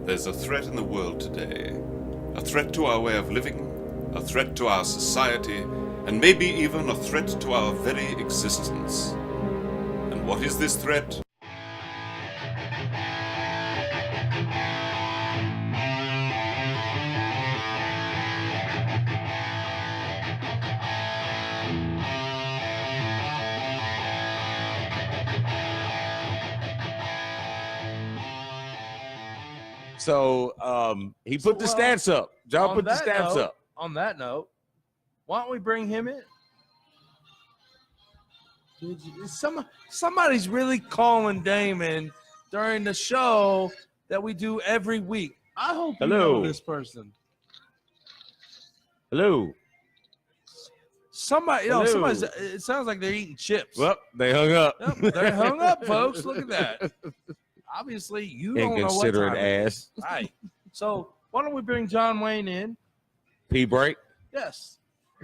There's a threat in the world today. A threat to our way of living, a threat to our society, and maybe even a threat to our very existence. And what is this threat? So he put the stats up. John put the stats up. On that note, why don't we bring him in? Somebody's really calling Damon during the show that we do every week. I hope you know this person. Hello. Somebody's. It sounds like they're eating chips. Well, they hung up. Yep, they're hung up, folks. Look at that. Obviously, you don't know what time it is. Right. So why don't we bring John Wayne in? P break. Yes.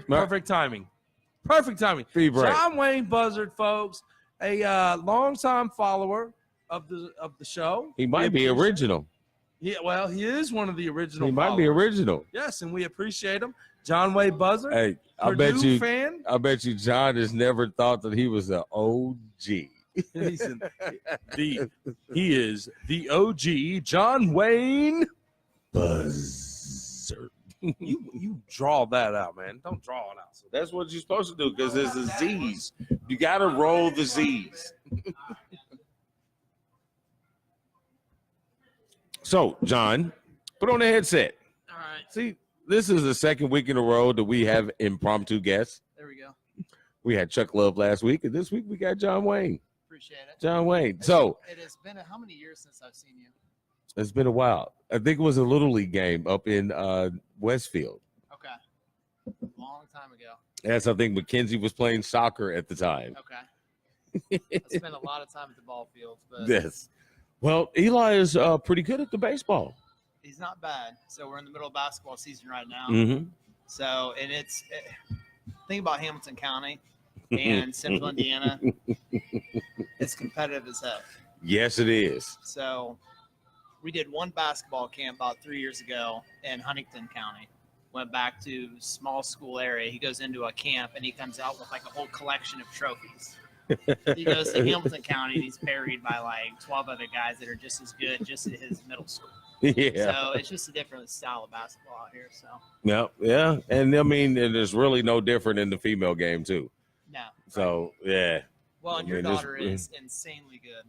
Perfect timing. Perfect timing. P break. John Wayne Buzzard, folks, a longtime follower of the show. He might be original. Yeah, well, he is one of the original. He might be original. Yes, and we appreciate him. John Wayne Buzzard. Hey, I bet you John has never thought that he was an OG. He is the OG John Wayne Buzzard. You draw that out, man. Don't draw it out. That's what you're supposed to do because there's a Z's. You got to roll the Z's. So, John, put on the headset. All right. See, this is the second week in a row that we have impromptu guests. There we go. We had Chuck Love last week, and this week we got John Wayne. Appreciate it. John Wayne. So it has been how many years since I've seen you? It's been a while. I think it was a Little League game up in Westfield. Okay. Long time ago. Yes, I think Mackenzie was playing soccer at the time. Okay. I spent a lot of time at the ball fields, but yes. Well, Eli is pretty good at the baseball. He's not bad. So we're in the middle of basketball season right now. Mm-hmm. So, and think about Hamilton County and Central Indiana. It's competitive as hell. Yes, it is. So we did one basketball camp about 3 years ago in Huntington County. Went back to small school area. He goes into a camp and he comes out with like a whole collection of trophies. He goes to Hamilton County and he's buried by like 12 other guys that are just as good just at his middle school. Yeah. So it's just a different style of basketball out here. So yeah. And I mean, and it's really no different in the female game too. No. So yeah. Well, and your daughter is insanely good.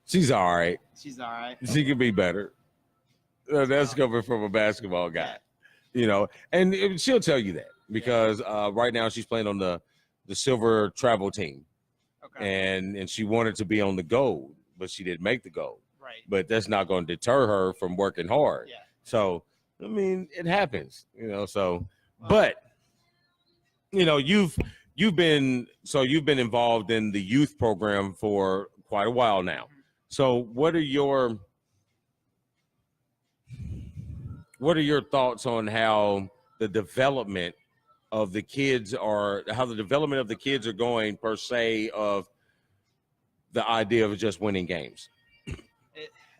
She's all right. She's all right. She can be better. That's coming from a basketball guy, you know, and she'll tell you that because right now she's playing on the silver travel team. Okay. And she wanted to be on the gold, but she didn't make the gold. Right. But that's not going to deter her from working hard. Yeah. So, I mean, it happens, you know, so, but, you know, you've been involved in the youth program for quite a while now. Mm-hmm. So what are your thoughts on how the development of the kids are going per se of the idea of just winning games?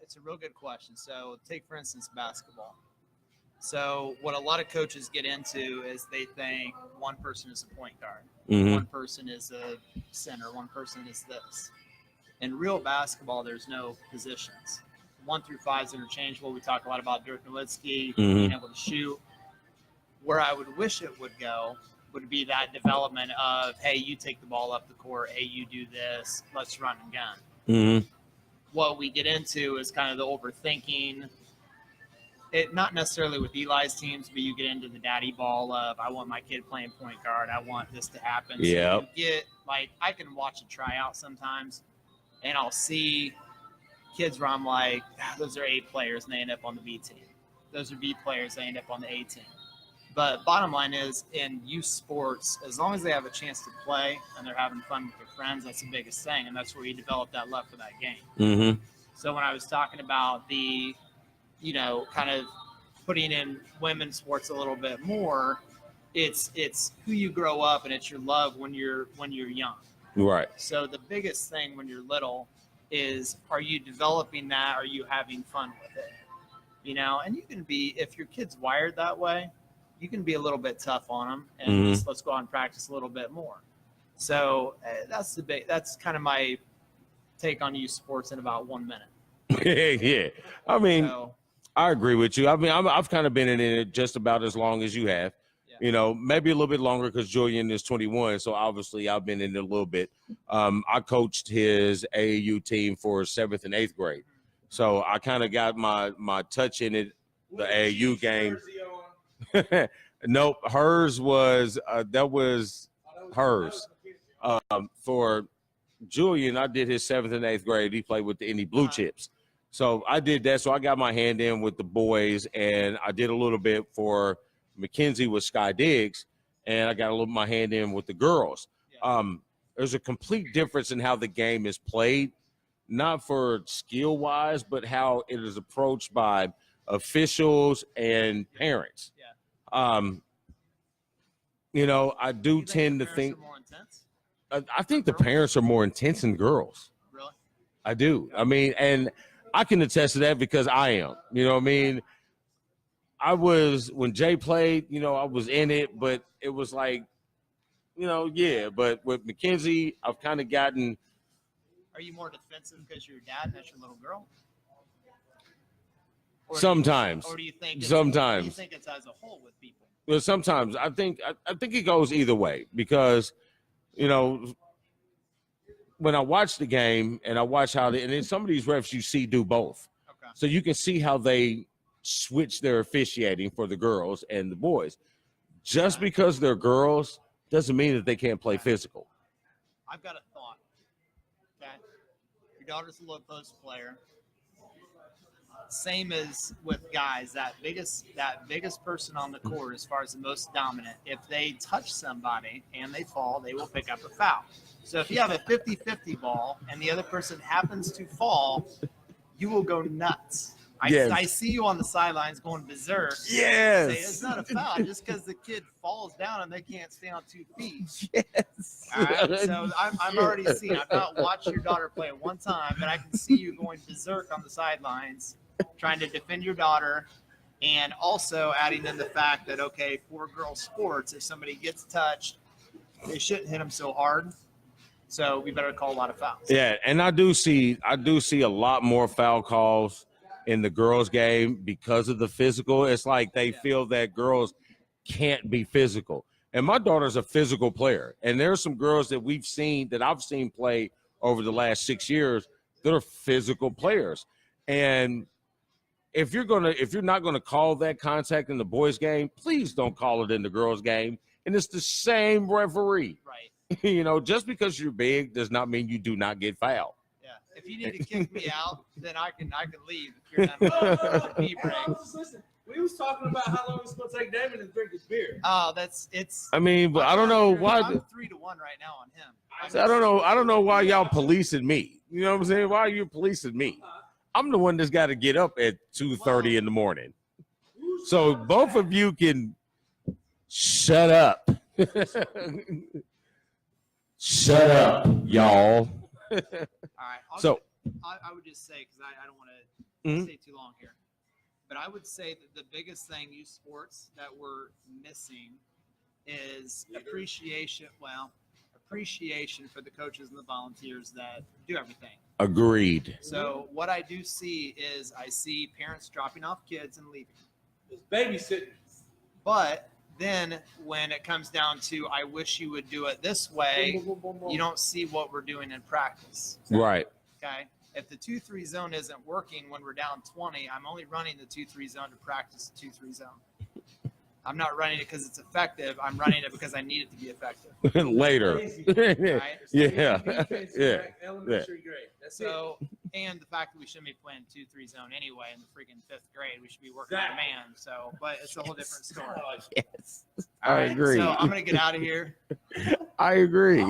It's a real good question. So take, for instance, basketball. So what a lot of coaches get into is they think one person is a point guard. Mm-hmm. One person is a center. One person is this. In real basketball, there's no positions. 1 through 5 is interchangeable. We talk a lot about Dirk Nowitzki being able to shoot. Where I would wish it would go would be that development of, hey, you take the ball up the court. Hey, you do this. Let's run and gun. Mm-hmm. What we get into is kind of the overthinking. It not necessarily with Eli's teams, but you get into the daddy ball of, I want my kid playing point guard. I want this to happen. Yeah. So you get, like, I can watch a tryout sometimes, and I'll see kids where I'm like, those are A players, and they end up on the B team. Those are B players, they end up on the A team. But bottom line is, in youth sports, as long as they have a chance to play and they're having fun with their friends, that's the biggest thing, and that's where you develop that love for that game. Mm-hmm. So when I was talking about the, you know, kind of putting in women's sports a little bit more, it's who you grow up and it's your love when you're young. Right. So the biggest thing when you're little is, are you developing that? Are you having fun with it? you know, and you can be, if your kid's wired that way, you can be a little bit tough on them and just, let's go out and practice a little bit more. So that's kind of my take on youth sports in about 1 minute. Yeah. I mean, So, I agree with you. I mean, I've kind of been in it just about as long as you have. Yeah. You know, maybe a little bit longer because Julian is 21, so obviously I've been in it a little bit. I coached his AAU team for 7th and 8th grade, so I kind of got my touch in it. The AAU game. Nope, hers was that was hers. For Julian, I did his 7th and 8th grade. He played with the Indy Blue Chips. So I did that. So I got my hand in with the boys, and I did a little bit for Mackenzie with Sky Diggs, and I got a little my hand in with the girls. There's a complete difference in how the game is played, not for skill-wise, but how it is approached by officials and parents. You know, I do tend to think I think the parents are more intense than girls. Really? I do. I mean, and I can attest to that because I am. You know what I mean? I was, when Jay played, you know, I was in it, but it was like, you know, yeah. But with Mackenzie, I've kind of gotten. Are you more defensive because you're your dad and that's your little girl? Sometimes. Or do you think sometimes. Do you think it's as a whole with people? Well, sometimes I think it goes either way because, you know, when I watch the game and I watch how and then some of these refs you see do both. Okay. So you can see how they switch their officiating for the girls and the boys. Just because they're girls doesn't mean that they can't play physical. I've got a thought. Okay. Your daughter's a low post player. Same as with guys, that biggest person on the court as far as the most dominant, if they touch somebody and they fall, they will pick up a foul. So if you have a 50-50 ball and the other person happens to fall, you will go nuts. I see you on the sidelines going berserk. Yes. Say, it's not a foul just because the kid falls down and they can't stay on 2 feet. Yes. All right. So I'm already seeing. I've not watched your daughter play at one time, but I can see you going berserk on the sidelines, trying to defend your daughter, and also adding in the fact that, okay, for girls sports, if somebody gets touched, they shouldn't hit them so hard. So we better call a lot of fouls. Yeah, and I do see a lot more foul calls in the girls' game because of the physical. It's like they feel that girls can't be physical. And my daughter's a physical player. And there's some girls that I've seen play over the last 6 years that are physical players. And if you're not gonna call that contact in the boys' game, please don't call it in the girls' game. And it's the same referee. Right. You know, just because you're big does not mean you do not get fouled. Yeah. If you need to kick me out, then I can leave if you're done with the break. Listen, we was talking about how long it's gonna take Damon to drink his beer. Oh, it's. I mean, but I don't know why. I'm 3-1 right now on him. I don't know why y'all policing me. You know what I'm saying? Why are you policing me? I'm the one that's got to get up at 2:30 in the morning. So both of you can shut up. Shut up, y'all. All right. I would just say, because I don't want to stay too long here, but I would say that the biggest thing youth sports that we're missing is appreciation. Well, appreciation for the coaches and the volunteers that do everything. Agreed. So what I do see is I see parents dropping off kids and leaving. It's babysitting. But then when it comes down to, I wish you would do it this way, you don't see what we're doing in practice. Right. Okay. If the 2-3 zone isn't working when we're down 20, I'm only running the 2-3 zone to practice the 2-3 zone. I'm not running it because it's effective. I'm running it because I need it to be effective. Later. Right? Yeah. Yeah. Elementary grade. That's So, and the fact that we shouldn't be playing 2-3 zone anyway in the freaking 5th grade, we should be working on man. So, but it's a whole different story. Yes. All I right, agree. So I'm gonna get out of here. I agree.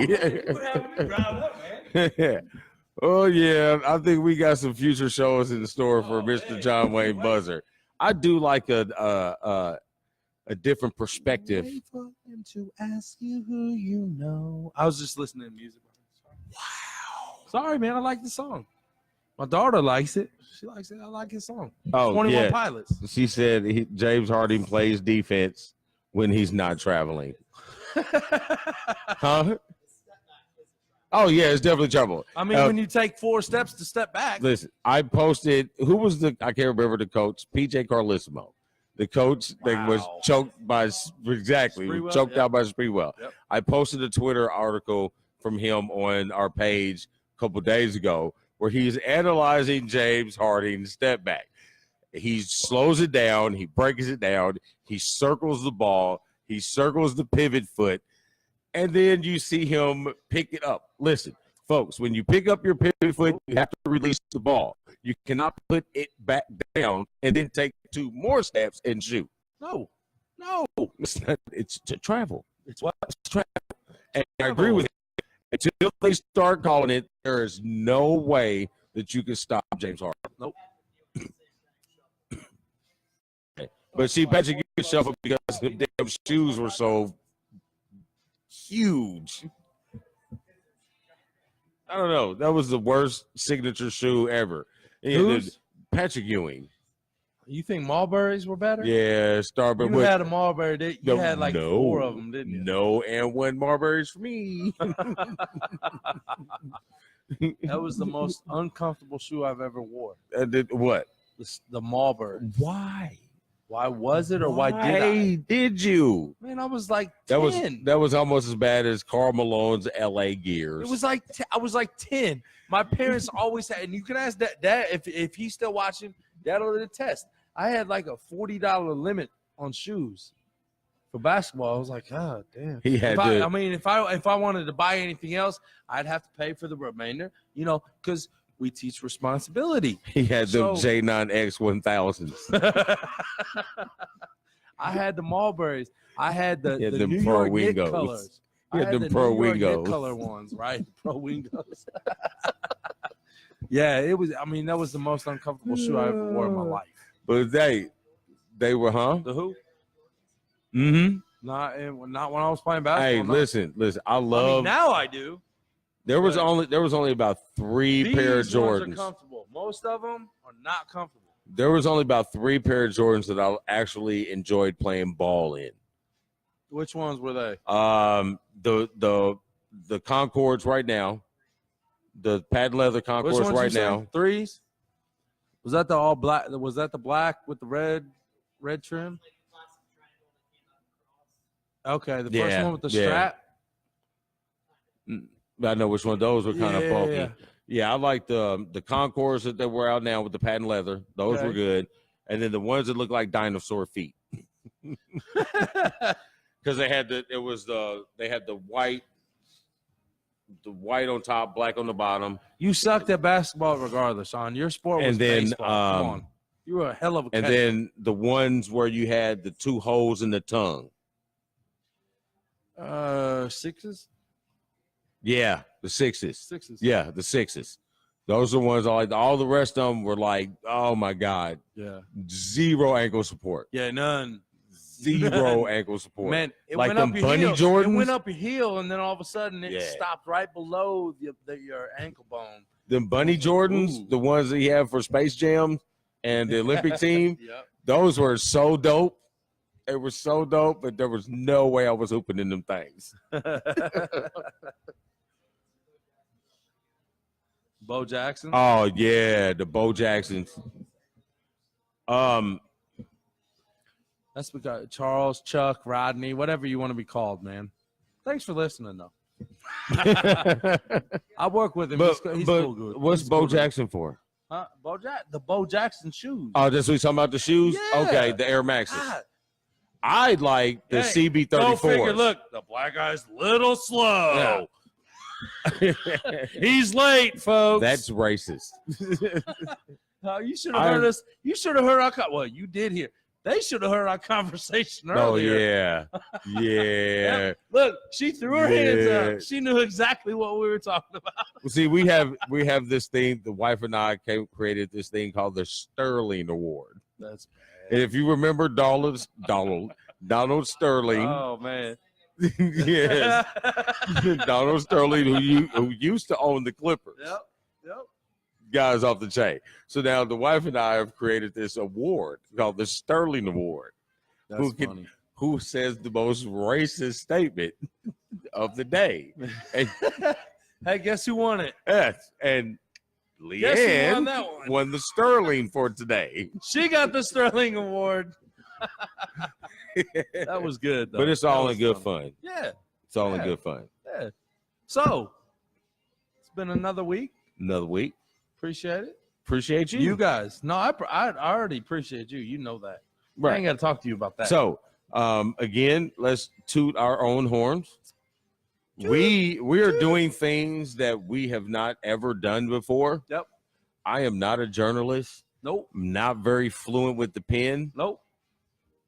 Oh yeah, I think we got some future shows in the store for Mr. John Wayne Buzzer. I do like a different perspective. Wait for him to ask you who you know. I was just listening to music. Wow. Sorry, man. I like the song. My daughter likes it. She likes it. I like his song. Oh, 21 yeah. Pilots. She said James Harden plays defense when he's not traveling. Huh? Oh, yeah, it's definitely trouble. I mean, when you take 4 steps to step back. Listen, I posted, who was I can't remember the coach, PJ Carlissimo. The coach that was choked by, Sprewell, choked out by Sprewell. Yep. I posted a Twitter article from him on our page a couple days ago where he's analyzing James Harden's step back. He slows it down. He breaks it down. He circles the ball. He circles the pivot foot. And then you see him pick it up. Listen, folks, when you pick up your pivot foot, you have to release the ball. You cannot put it back down and then take 2 more steps and shoot. No. It's to travel. It's what? It's travel. And I agree with you. Until they start calling it, there is no way that you can stop James Harden. Nope. But see, Patrick, you can shuffle because the damn shoes were so huge. I don't know. That was the worst signature shoe ever. Who's? Patrick Ewing. You think Marburys were better? Yeah, Starbucks. You had a Marbury. You had like 4 of them, didn't you? No, and 1 Marburys for me. That was the most uncomfortable shoe I've ever wore. What? The Marbury. Why? Why was it, or why did I? Did you? Man, I was like 10. That was almost as bad as Karl Malone's LA Gears. It was like I was like 10. My parents always had, and you can ask Dad if he's still watching. Dad'll attest. I had like a $40 limit on shoes for basketball. I was like, God damn. He had I mean, if I wanted to buy anything else, I'd have to pay for the remainder. Because we teach responsibility. He had the J9X 1000s. I had the Marburys. I had the New Pro York Knicks Wingos. colors. He had the Pro Wingos. Color ones, right? Pro Wingos. Yeah, it was. I mean, that was the most uncomfortable shoe I ever wore in my life. But they were, huh? The who? Mm-hmm. Not when I was playing basketball. Hey, listen. I love. Now I do. There was only about 3 pair of Jordans. Are comfortable. Most of them are not comfortable. There was only about 3 pair of Jordans that I actually enjoyed playing ball in. Which ones were they? The Concords right now, the patent leather Concords right now. 3s? Was that the all black? Was that the black with the red trim? Okay, the first one with the strap. I know which one of those were kind of funky. Yeah, I like the Concords that were out now with the patent leather. Those were good. And then the ones that look like dinosaur feet. Because they had the white on top, black on the bottom. You sucked at basketball regardless, son. Your sport was baseball. Come on. You were a hell of a catcher. And then the ones where you had the 2 holes in the tongue. 6s? Yeah, the 6s. 6s. Yeah, the 6s. Those are the ones I like. All the rest of them were like, oh my God. Yeah. 0 ankle support. Yeah, none. 0 ankle support. Man, it like went up them your bunny heel. Jordans. It went up your heel, and then all of a sudden it stopped right below your ankle bone. Them bunny Jordans, the ones that you have for Space Jam and the Olympic team, those were so dope. They were so dope, but there was no way I was hooping in them things. Bo Jackson? Oh, yeah, the Bo Jacksons. That's because Charles, Chuck, Rodney, whatever you want to be called, man. Thanks for listening, though. I work with him. He's cool good. What's Bo Jackson for? Huh? The Bo Jackson shoes. Oh, that's what he's talking about, the shoes? Yeah. Okay, the Air Maxes. God. I like the CB34s. Go figure, look, the black guy's little slow. Yeah. He's late, folks. That's racist. You should have heard us. You should have heard our. Well, you did hear. They should have heard our conversation earlier. Oh yeah. Look, she threw her hands up. She knew exactly what we were talking about. Well, see, we have this thing. The wife and I created this thing called the Sterling Award. That's bad. And if you remember Donald Sterling. Oh man. Yes. Donald Sterling, who used to own the Clippers. Yep. guys off the chain. So now the wife and I have created this award called the Sterling Award. That's funny. Who says the most racist statement of the day? And, Hey, guess who won it? yes, and Guess who won Leanne that one? won the Sterling for today. She got the Sterling Award. That was good, though. But it's That all was in good funny. fun. Yeah, It's all in Yeah. good fun. yeah. So, it's been another week. Another week. Appreciate it. Appreciate you. You guys. No, I already appreciate you. You know that. I ain't got to talk to you about that. So, again, let's toot our own horns. We are doing things that we have not ever done before. Yep. I am not a journalist. Nope. I'm not very fluent with the pen. Nope.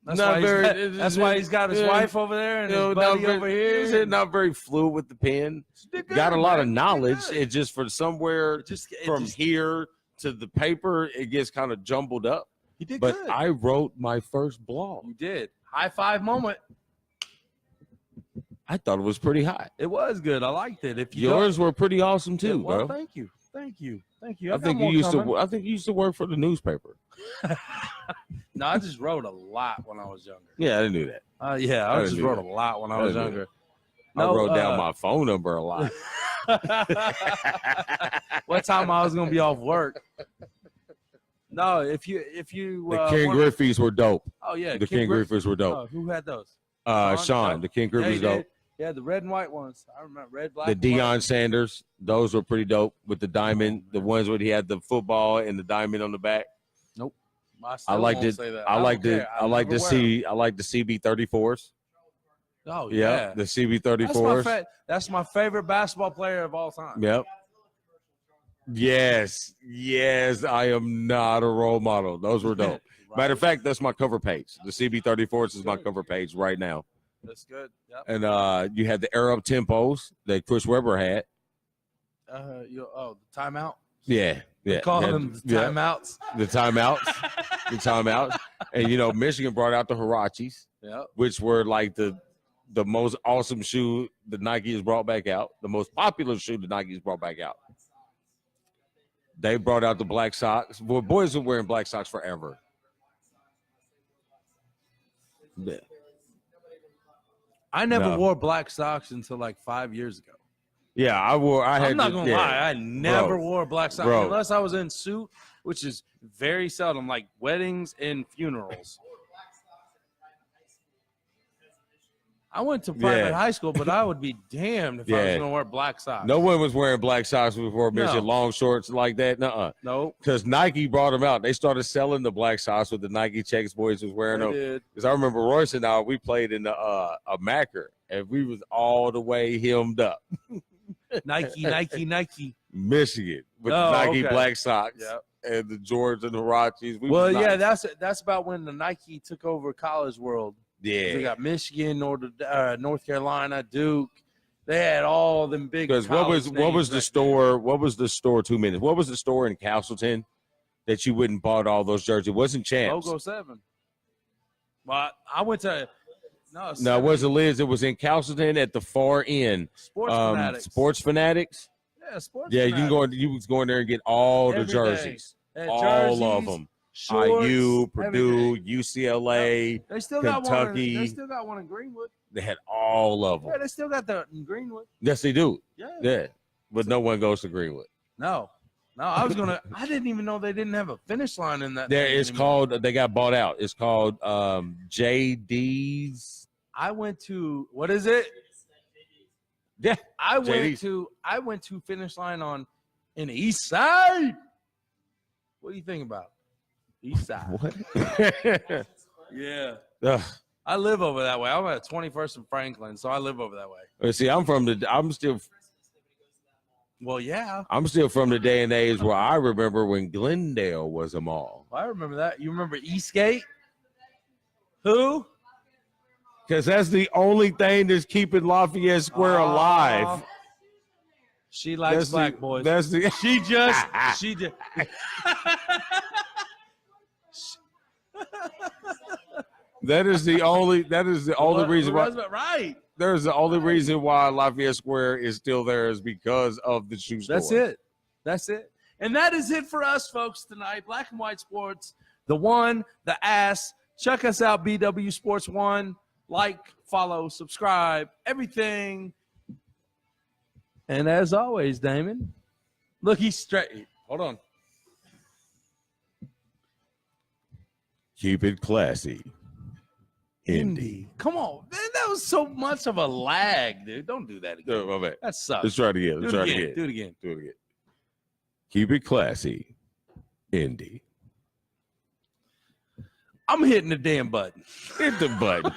That's Not why, very- that's why he's got his yeah. wife over there and his buddy not over very, here. Not very fluent with the pen. Did good, Got a lot man. of Did knowledge. good. It just for somewhere It just from here to the paper, it gets kind of jumbled up. you did But good. I wrote my first blog. You did. High five moment. I thought it was pretty hot. It was good. I liked it. If you Yours were pretty awesome too, don't, well, bro. thank you. Thank you. Thank you. I got think you more used coming. to. I think you used to work for the newspaper. No, I just wrote a lot when I was younger. Yeah, I knew that. Yeah, I I just didn't do wrote a lot when I was I didn't do younger. I wrote down my phone number a lot. What time I was gonna be off work? No, if you The King wanna- Griffies were dope. Oh yeah, The King Griffies were dope. Oh, who had those? Sean, the King Yeah, he Griffies dope. did. Yeah, the red and white ones. I remember red, black. The and white. Deion Sanders, those were pretty dope with the diamond. The ones where he had the football and the diamond on the back. I I still liked won't it. say that. I don't like the. care. I like never the wear 'em. I like the CB34s. Oh Yeah, yeah, the that's CB34s. that's my favorite basketball player of all time. Yep. Yes, I am not a role model. Those were dope. Right. Matter of fact, that's my cover page. The CB34s is my cover page right now. That's good. Yep. And you had the Arab tempos that Chris Webber had. The timeout. Yeah. They call yeah, them yeah. timeouts. The timeouts. And Michigan brought out the Hirachis, Yep. which were like the most awesome shoe the Nike has brought back out, the most popular shoe the Nike has brought back out. They brought out the black socks. Well, boys were wearing black socks forever. Yeah. I never No. wore black socks until like 5 years ago. Yeah, I'm not gonna lie, I never Bro. wore black socks Bro. unless I was in suit, which is very seldom, like weddings and funerals. I went to private Yeah. high school, but I would be damned if I was Yeah. gonna wear black socks. No one was wearing black socks before Michigan, No. long shorts like that. Nuh-uh. no, Because Nike brought them out. They started selling the black socks with the Nike checks boys was wearing they them. did. Because I remember Royce and I, we played in a Macker, and we was all the way hemmed up. Nike. Michigan with Oh, the Nike okay. black socks Yeah. and the Jordans and the Hirachis. We Well, was yeah, nice. that's about when the Nike took over college world. Yeah. They got Michigan, North Carolina, Duke. They had all them big. Because what was college the names store? What was the store 2 minutes? What was the store in Castleton that you wouldn't bought all those jerseys? It wasn't back then? Champs. Logo 7. Well, I went to No, it 7. wasn't Liz. It was in Castleton at the far end. Sports Fanatics. Sports Fanatics. Yeah, Sports Yeah, Fanatics. you was going there and get all the Every day. jerseys, They had all of jerseys, them. shorts, IU, Purdue, everything. UCLA. They still got one. Kentucky. They still got one in Greenwood. They had all of them. Yeah, they still got that in Greenwood. Yes, they do. Yeah. Yeah, but no one goes to Greenwood. No, I was gonna. I didn't even know they didn't have a finish line in that. There, thing it's anymore. called. They got bought out. It's called JD's. I went to what is it? Yeah, I JD's. went to finish line in the East Side. What do you think about East Side? What? Yeah, Ugh. I live over that way. I'm at 21st and Franklin, so I live over that way. See, I'm still from the day and age where I remember when Glendale was a mall. Well, I remember that. You remember Eastgate? Who? Because that's the only thing that's keeping Lafayette Square alive. She likes That's black the, boys. That's the. She just. That is the only. That is the only reason why. Right. There's the only reason why Lafayette Square is still there is because of the shoe store. That's it. That's it. And that is it for us, folks, tonight. Black and White Sports, the one, the ass. Check us out, BW Sports One. Like, follow, subscribe, everything. And as always, Damon, look, he's straight. Hold on. Keep it classy. Indy. Come on, man, that was so much of a lag, dude. Don't do that again. No, my bad. That sucks. Let's try it again. Do it again. Keep it classy. Indy. I'm hitting the damn button. Hit the button.